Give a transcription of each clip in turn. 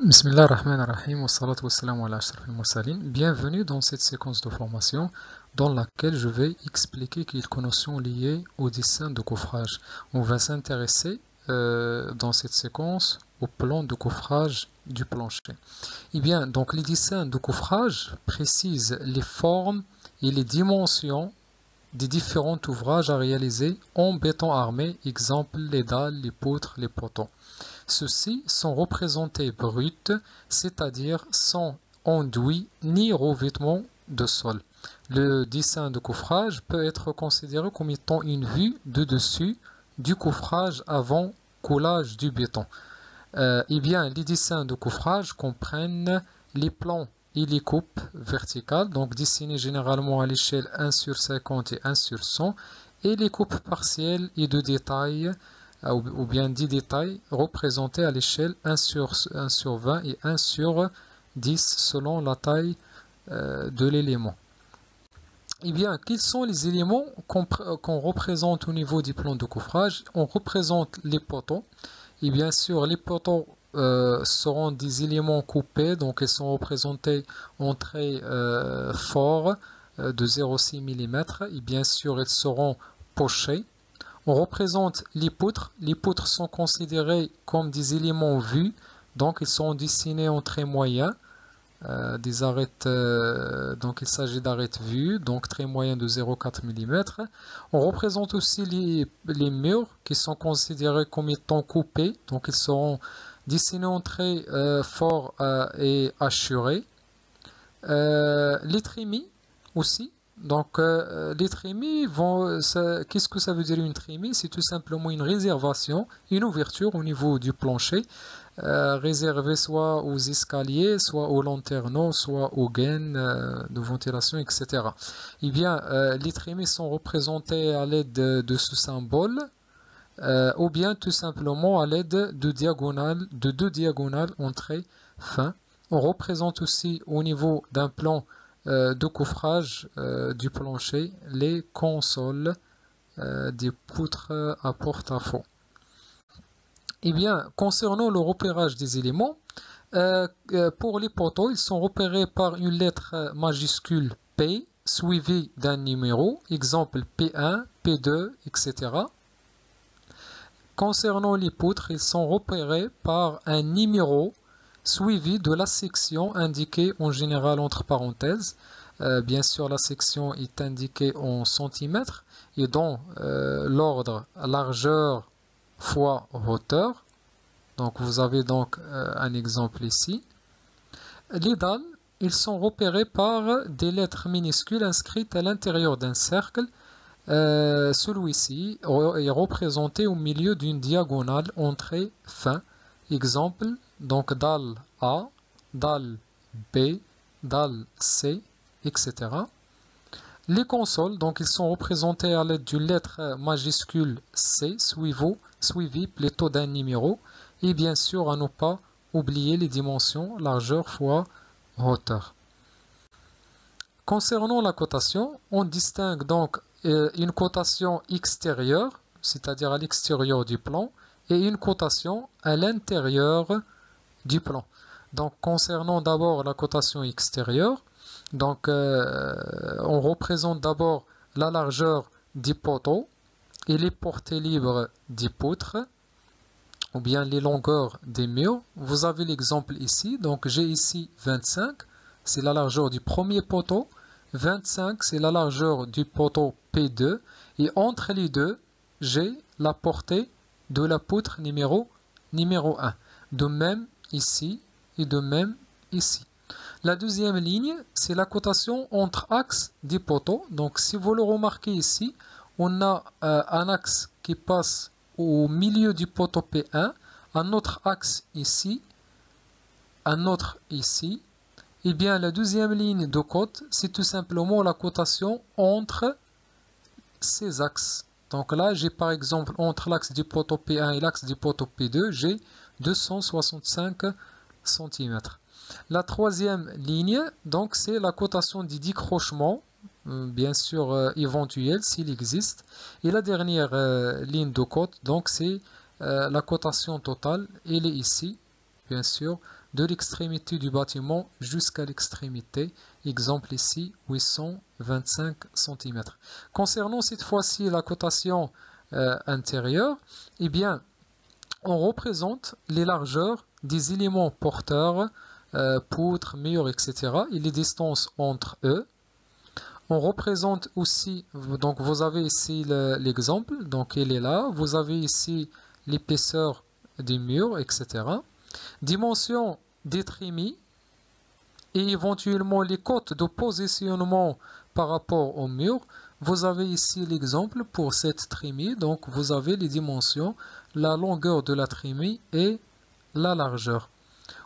Bismillah ar-Rahman ar-Rahim wa salatu wa salam ala ashraf al-mursalin. Bienvenue dans cette séquence de formation dans laquelle je vais expliquer quelques notions liées au dessin de coffrage. On va s'intéresser dans cette séquence au plan de coffrage du plancher. Eh bien, donc les dessins de coffrage précisent les formes et les dimensions des différents ouvrages à réaliser en béton armé, exemple les dalles, les poutres, les poteaux. Ceux-ci sont représentés bruts, c'est-à-dire sans enduit ni revêtement de sol. Le dessin de coffrage peut être considéré comme étant une vue de dessus du coffrage avant coulage du béton. Eh bien, les dessins de coffrage comprennent les plans et les coupes verticales, donc dessinées généralement à l'échelle 1/50 et 1/100, et les coupes partielles et de détail, ou bien 10 détails, représentés à l'échelle 1/20 et 1/10 selon la taille de l'élément. Eh bien, quels sont les éléments qu'on représente au niveau du plan de coffrage? On représente les poteaux, et bien sûr les poteaux seront des éléments coupés, donc ils sont représentés en traits forts de 0,6 mm, et bien sûr ils seront pochés. On représente les poutres. Les poutres sont considérées comme des éléments vus, donc ils sont dessinés en traits moyens, des arêtes, donc il s'agit d'arêtes vues, donc traits moyens de 0,4 mm. On représente aussi les murs qui sont considérés comme étant coupés, donc ils seront dessinés en traits forts et hachurés. Les trémies aussi. Donc, les trémies qu'est-ce que ça veut dire une trémie? C'est tout simplement une réservation, une ouverture au niveau du plancher, réservée soit aux escaliers, soit aux lanternaux, soit aux gaines de ventilation, etc. Eh bien, les trémies sont représentées à l'aide de ce symbole, ou bien tout simplement à l'aide de deux diagonales en traits fins. On représente aussi au niveau d'un plan de coffrage du plancher les consoles des poutres à porte-à-faux. Eh bien, concernant le repérage des éléments, pour les poteaux, ils sont repérés par une lettre majuscule P suivie d'un numéro, exemple P1, P2, etc. Concernant les poutres, ils sont repérés par un numéro suivi de la section indiquée en général entre parenthèses. Bien sûr, la section est indiquée en centimètres et dans l'ordre largeur fois hauteur. Donc vous avez donc un exemple ici. Les dalles, ils sont repérés par des lettres minuscules inscrites à l'intérieur d'un cercle. Celui-ci est représenté au milieu d'une diagonale en traits fins. Exemple, donc dalle A, dalle B, dalle C, etc. Les consoles, donc ils sont représentés à l'aide d'une lettre majuscule C suivie plutôt d'un numéro. Et bien sûr, à ne pas oublier les dimensions largeur fois hauteur. Concernant la cotation, on distingue donc une cotation extérieure, c'est-à-dire à l'extérieur du plan, et une cotation à l'intérieur du plan. Donc concernant d'abord la cotation extérieure, donc on représente d'abord la largeur des poteaux et les portées libres des poutres, ou bien les longueurs des murs. Vous avez l'exemple ici, donc j'ai ici 25, c'est la largeur du premier poteau, 25 c'est la largeur du poteau P2, et entre les deux, j'ai la portée de la poutre numéro 1. De même ici et de même ici. La deuxième ligne, c'est la cotation entre axes des poteaux. Donc si vous le remarquez ici, on a un axe qui passe au milieu du poteau P1, un autre axe ici, un autre ici. Eh bien, la deuxième ligne de côte, c'est tout simplement la cotation entre ces axes. Donc là, j'ai par exemple, entre l'axe du poteau P1 et l'axe du poteau P2, j'ai 265 cm. La troisième ligne, donc, c'est la cotation du décrochement, bien sûr éventuel s'il existe. Et la dernière ligne de côte, donc, c'est la cotation totale, elle est ici. bien sûr, de l'extrémité du bâtiment jusqu'à l'extrémité. Exemple ici, 825 cm. Concernant cette fois-ci la cotation intérieure, eh bien, on représente les largeurs des éléments porteurs, poutres, murs, etc. et les distances entre eux. On représente aussi, donc vous avez ici l'exemple, donc il est là. Vous avez ici l'épaisseur des murs, etc. Dimension des trémies et éventuellement les côtes de positionnement par rapport au mur. Vous avez ici l'exemple pour cette trémie, donc vous avez les dimensions, la longueur de la trémie et la largeur.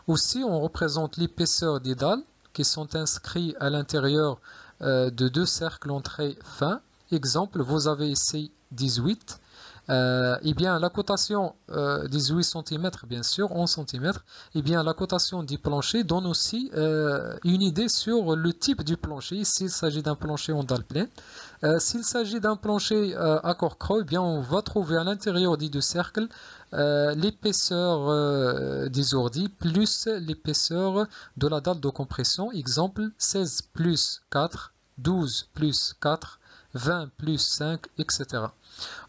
Aussi, on représente l'épaisseur des dalles qui sont inscrits à l'intérieur de deux cercles en traits fins. Exemple, vous avez ici 18. Eh bien, la cotation 18 cm, bien sûr, en centimètres, eh bien, la cotation du plancher donne aussi une idée sur le type du plancher, s'il s'agit d'un plancher en dalle pleine. S'il s'agit d'un plancher à corps creux, eh bien, on va trouver à l'intérieur des deux cercles l'épaisseur des ordis plus l'épaisseur de la dalle de compression. Exemple, 16 plus 4, 12 plus 4, 20 plus 5, etc.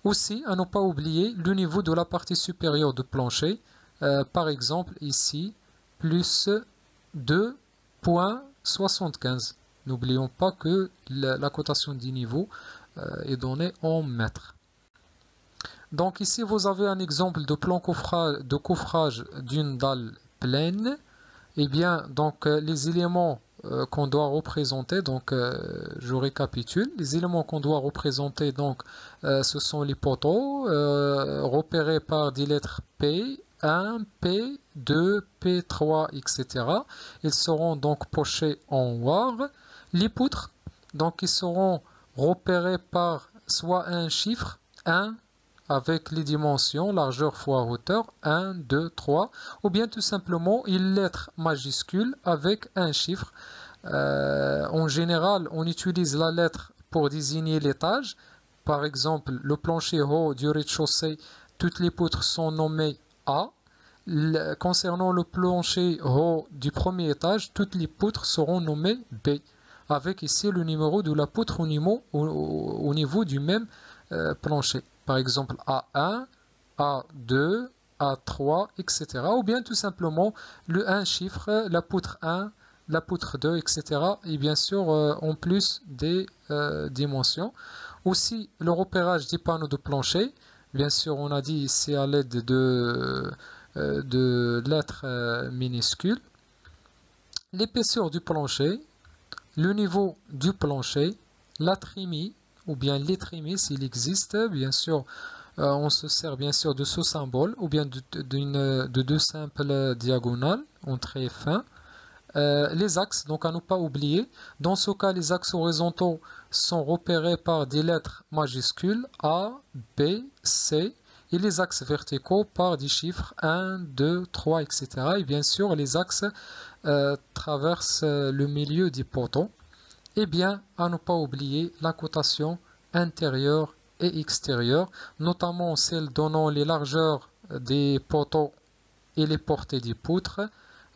Aussi, à ne pas oublier le niveau de la partie supérieure du plancher, par exemple ici, plus 2,75. N'oublions pas que la cotation du niveau est donnée en mètres. Donc ici, vous avez un exemple de plan de coffrage d'une dalle pleine. Eh bien, donc les éléments qu'on doit représenter, donc je récapitule, les éléments qu'on doit représenter, donc ce sont les poteaux repérés par des lettres P, 1, P, 2, P3, etc. Ils seront donc pochés en noir. Les poutres, donc ils seront repérés par soit un chiffre, 1, avec les dimensions, largeur fois hauteur, 1, 2, 3, ou bien tout simplement une lettre majuscule avec un chiffre. En général, on utilise la lettre pour désigner l'étage. Par exemple, le plancher haut du rez-de-chaussée, toutes les poutres sont nommées A. Concernant le plancher haut du premier étage, toutes les poutres seront nommées B, avec ici le numéro de la poutre au niveau du même plancher. Par exemple A1, A2, A3, etc. Ou bien tout simplement le 1 chiffre, la poutre 1, la poutre 2, etc. Et bien sûr en plus des dimensions. Aussi le repérage des panneaux de plancher. Bien sûr on a dit ici à l'aide de lettres minuscules. L'épaisseur du plancher, le niveau du plancher, la trémie, ou bien les trémies s'il existe, bien sûr, on se sert bien sûr de ce symbole, ou bien de deux simples diagonales en traits fins. Les axes, donc à ne pas oublier, dans ce cas les axes horizontaux sont repérés par des lettres majuscules A, B, C, et les axes verticaux par des chiffres 1, 2, 3, etc. Et bien sûr les axes traversent le milieu des poteaux. Et bien, à ne pas oublier la cotation intérieure et extérieure, notamment celle donnant les largeurs des poteaux et les portées des poutres,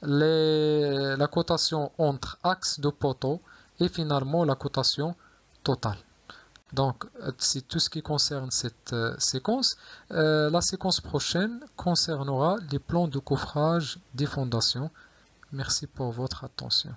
la cotation entre axes de poteaux et finalement la cotation totale. Donc, c'est tout ce qui concerne cette séquence. La séquence prochaine concernera les plans de coffrage des fondations. Merci pour votre attention.